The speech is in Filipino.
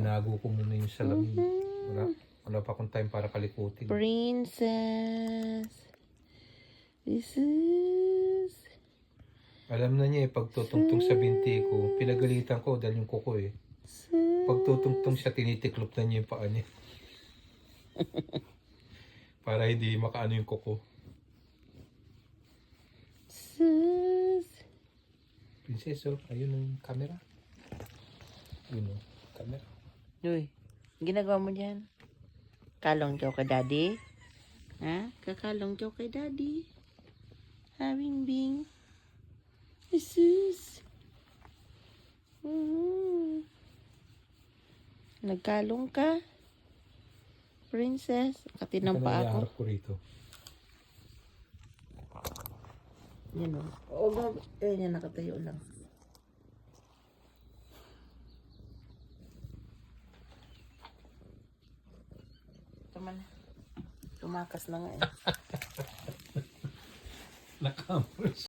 Tinago ko muna yung salamin. Wala pa akong time para kalikutin. Princess. This is... Alam na niya eh, pagtutungtong sa binti ko, pinagalitan ko dahil yung kuko eh. Pagtutungtong siya, tinitiklop na niya yung paa niya. Para hindi makaano yung kuko. Princess, oh, ayun ang camera. Yun oh, camera. Uy, ginagawa mo dyan? Kalong daw kay daddy? Ha? Kakalong daw kay daddy? Having bing? Jesus. Nagkalong ka? Princess, katinampa ako. Harap ko rito. Yan o. Oo, yan nakatayo lang. Tama na. Tumakas na nga eh. Nakamers.